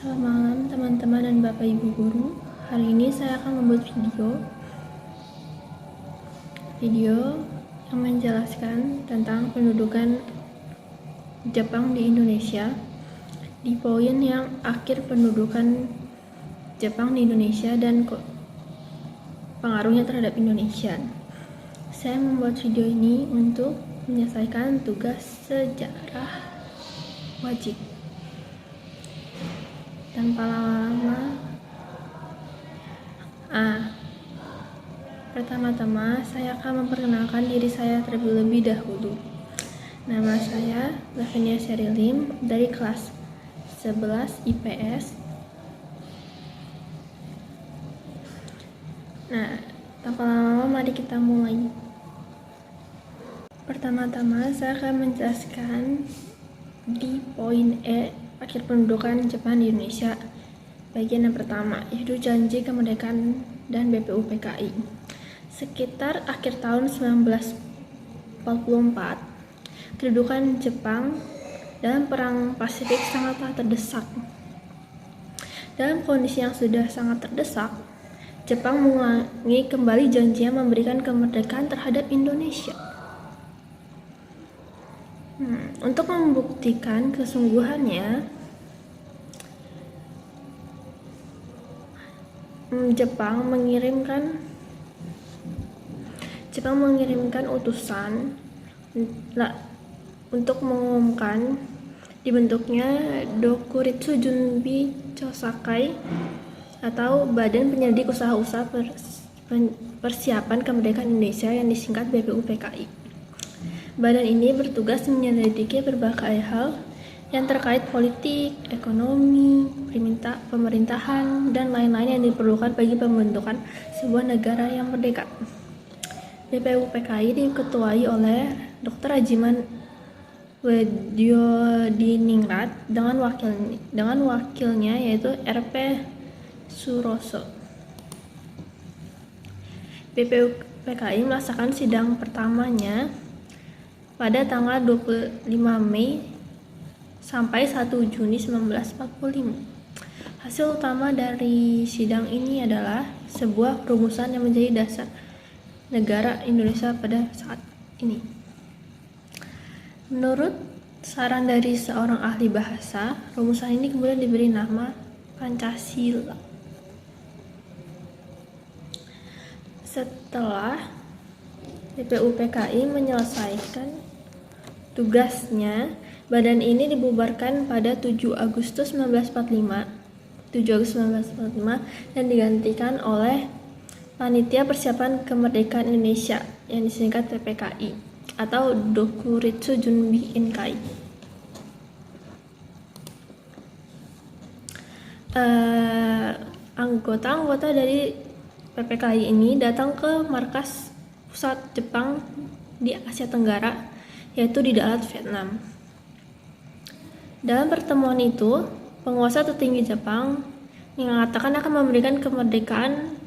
Selamat malam teman-teman dan Bapak Ibu Guru. Hari ini saya akan membuat video yang menjelaskan tentang pendudukan Jepang di Indonesia di poin yang akhir pendudukan Jepang di Indonesia dan pengaruhnya terhadap Indonesia. Saya membuat video ini untuk menyelesaikan tugas sejarah wajib. Tanpa lama-lama, pertama-tama saya akan memperkenalkan diri saya terlebih dahulu. Nama saya Lavenia Sherilim dari kelas 11 IPS. Tanpa lama-lama mari kita mulai. Pertama-tama saya akan menjelaskan di poin E, akhir pendudukan Jepang di Indonesia, bagian yang pertama, yaitu janji kemerdekaan dan BPUPKI. Sekitar akhir tahun 1944, kedudukan Jepang dalam Perang Pasifik sangatlah terdesak. Dalam kondisi yang sudah sangat terdesak, Jepang mengulangi kembali janjinya memberikan kemerdekaan terhadap Indonesia. Untuk membuktikan kesungguhannya, Jepang mengirimkan utusan untuk mengumumkan dibentuknya Dokuritsu Junbi Chosakai atau Badan Penyelidik Usaha-usaha Persiapan Kemerdekaan Indonesia yang disingkat BPUPKI. Badan ini bertugas menyelidiki berbagai hal yang terkait politik, ekonomi, pemerintahan, dan lain-lain yang diperlukan bagi pembentukan sebuah negara yang merdeka. BPUPKI diketuai oleh Dr. Rajiman Weddiodiningrat dengan wakilnya yaitu RP Suroso. BPUPKI melaksanakan sidang pertamanya pada tanggal 25 Mei sampai 1 Juni 1945. Hasil utama dari sidang ini adalah sebuah rumusan yang menjadi dasar negara Indonesia pada saat ini. Menurut saran dari seorang ahli bahasa, rumusan ini kemudian diberi nama Pancasila. Setelah BPUPKI menyelesaikan tugasnya, badan ini dibubarkan pada 7 Agustus 1945 dan digantikan oleh Panitia Persiapan Kemerdekaan Indonesia yang disingkat PPKI atau Dokuritsu Junbi Inkai. Anggota-anggota dari PPKI ini datang ke markas pusat Jepang di Asia Tenggara, yaitu di Dalat, Vietnam. Dalam pertemuan itu, penguasa tertinggi Jepang mengatakan akan memberikan kemerdekaan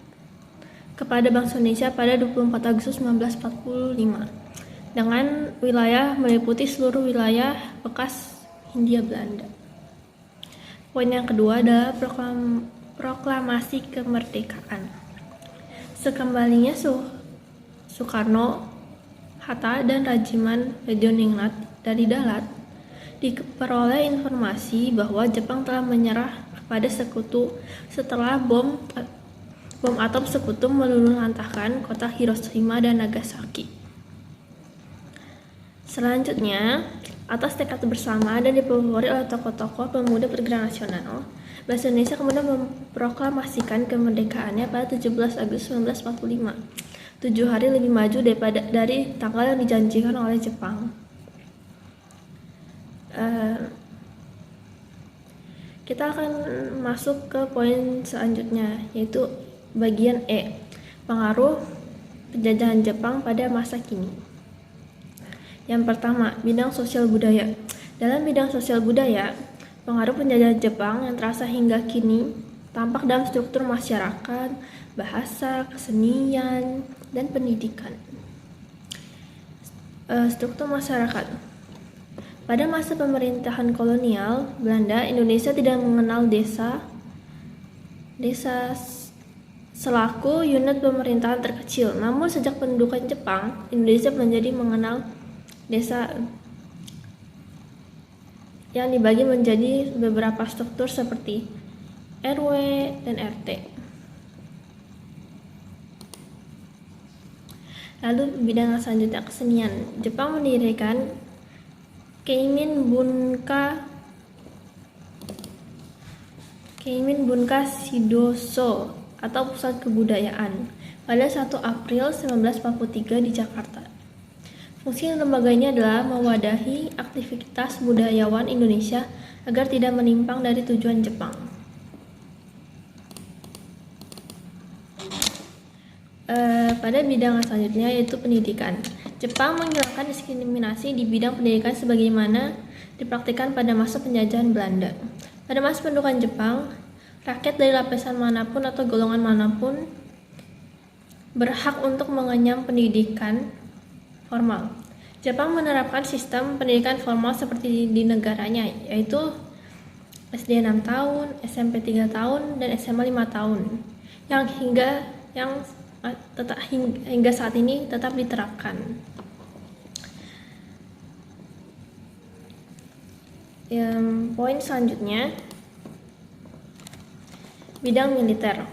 kepada bangsa Indonesia pada 24 Agustus 1945 dengan wilayah meliputi seluruh wilayah bekas Hindia Belanda. Poin yang kedua adalah proklamasi kemerdekaan. Sekembalinya Soekarno, Hatta, dan Rajiman Weddiodiningrat dari Dalat, diperoleh informasi bahwa Jepang telah menyerah kepada sekutu setelah bom atom sekutu meluluhlantahkan kota Hiroshima dan Nagasaki. Selanjutnya, atas tekad bersama dan dipelopori oleh tokoh-tokoh pemuda pergerakan nasional, bangsa Indonesia kemudian memproklamasikan kemerdekaannya pada 17 Agustus 1945, 7 hari lebih maju dari tanggal yang dijanjikan oleh Jepang. Kita akan masuk ke poin selanjutnya, yaitu bagian E, pengaruh penjajahan Jepang pada masa kini. Yang pertama, bidang sosial budaya. Dalam bidang sosial budaya, pengaruh penjajahan Jepang yang terasa hingga kini tampak dalam struktur masyarakat, bahasa, kesenian, dan pendidikan. Struktur masyarakat. Pada masa pemerintahan kolonial Belanda, Indonesia tidak mengenal desa selaku unit pemerintahan terkecil. Namun sejak pendudukan Jepang, Indonesia menjadi mengenal desa yang dibagi menjadi beberapa struktur seperti RW dan RT. Lalu bidang selanjutnya kesenian. Jepang mendirikan Keimin Bunka Shidoso atau Pusat Kebudayaan pada 1 April 1943 di Jakarta. Fungsi lembaganya adalah mewadahi aktivitas budayawan Indonesia agar tidak menyimpang dari tujuan Jepang. Pada bidang selanjutnya yaitu pendidikan. Jepang menghilangkan diskriminasi di bidang pendidikan sebagaimana dipraktikkan pada masa penjajahan Belanda. Pada masa pendudukan Jepang, rakyat dari lapisan manapun atau golongan manapun berhak untuk mengenyam pendidikan formal. Jepang menerapkan sistem pendidikan formal seperti di negaranya, yaitu SD 6 tahun, SMP 3 tahun, dan SMA 5 tahun, yang hingga saat ini tetap diterapkan. Poin selanjutnya, bidang militer.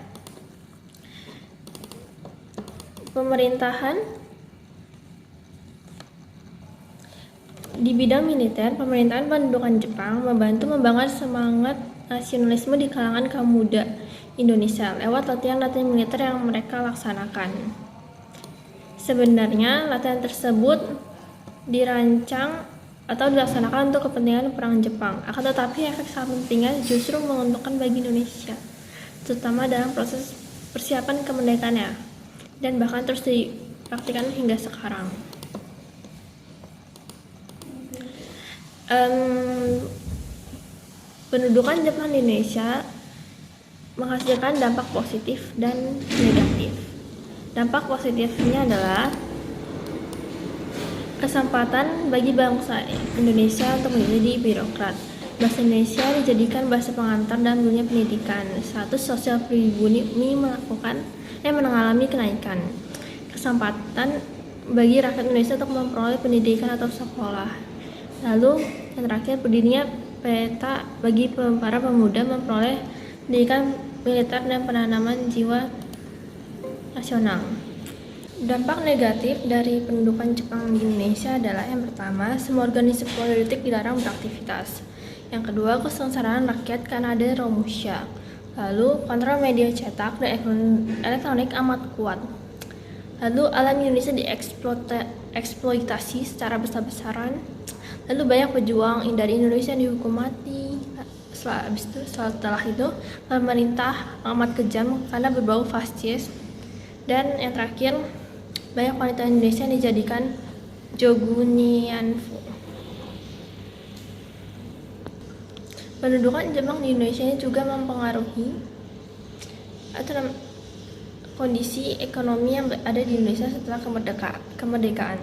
Di bidang militer, pemerintahan pendudukan Jepang membantu membangun semangat nasionalisme di kalangan kaum muda Indonesia lewat latihan-latihan militer yang mereka laksanakan. Sebenarnya latihan tersebut dirancang atau dilaksanakan untuk kepentingan perang Jepang, akan tetapi efek sampingnya justru menguntungkan bagi Indonesia, terutama dalam proses persiapan kemerdekaannya, dan bahkan terus dipraktikkan hingga sekarang. Pendudukan Jepang di Indonesia menghasilkan dampak positif dan negatif. Dampak positifnya adalah kesempatan bagi bangsa Indonesia untuk menjadi birokrat. Bahasa Indonesia dijadikan bahasa pengantar dalam dunia pendidikan. Status sosial pribumi mengalami kenaikan. Kesempatan bagi rakyat Indonesia untuk memperoleh pendidikan atau sekolah. Lalu yang terakhir, berdirinya peta bagi para pemuda memperoleh pendidikan militer dan penanaman jiwa nasional. Dampak negatif dari pendudukan Jepang di Indonesia adalah yang pertama, semua organisasi politik dilarang beraktivitas. Yang kedua, kesengsaraan rakyat karena ada Romusha. Lalu, kontrol media cetak dan elektronik amat kuat. Lalu, alam Indonesia dieksploitasi secara besar-besaran. Lalu, banyak pejuang dari Indonesia yang dihukum mati. Setelah itu, pemerintah amat kejam karena berbau fasis. Dan yang terakhir, banyak wanita Indonesia yang dijadikan jogunianfu. Pendudukan Jepang di Indonesia juga mempengaruhi kondisi ekonomi yang ada di Indonesia setelah kemerdekaan.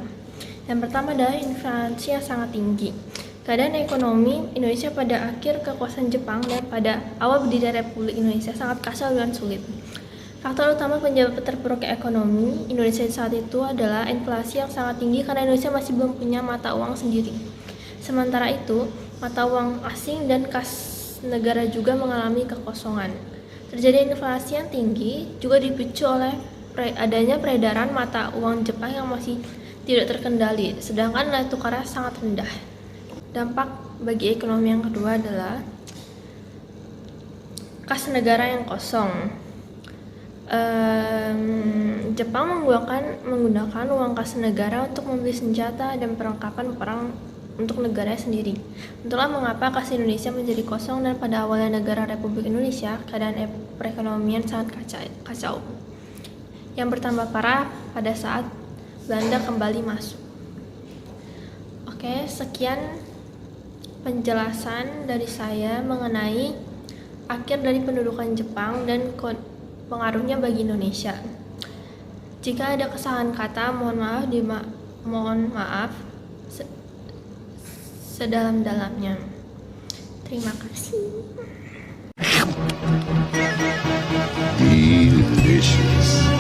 Yang pertama adalah inflasi yang sangat tinggi. Keadaan ekonomi Indonesia pada akhir kekuasaan Jepang dan pada awal berdirinya Republik Indonesia sangat kacau dan sulit. Faktor utama penyebab terpuruknya ekonomi Indonesia saat itu adalah inflasi yang sangat tinggi karena Indonesia masih belum punya mata uang sendiri. Sementara itu, mata uang asing dan kas negara juga mengalami kekosongan. Terjadi inflasi yang tinggi juga dipicu oleh adanya peredaran mata uang Jepang yang masih tidak terkendali, sedangkan nilai tukarnya sangat rendah. Dampak bagi ekonomi yang kedua adalah kas negara yang kosong. Jepang menggunakan uang kas negara untuk membeli senjata dan perlengkapan perang untuk negaranya sendiri. Itulah mengapa kas Indonesia menjadi kosong dan pada awalnya negara Republik Indonesia keadaan perekonomian sangat kacau. Yang bertambah parah pada saat Belanda kembali masuk. Oke, sekian penjelasan dari saya mengenai akhir dari pendudukan Jepang dan pengaruhnya bagi Indonesia. Jika ada kesalahan kata, mohon maaf. sedalam-dalamnya. Terima kasih. Delicious.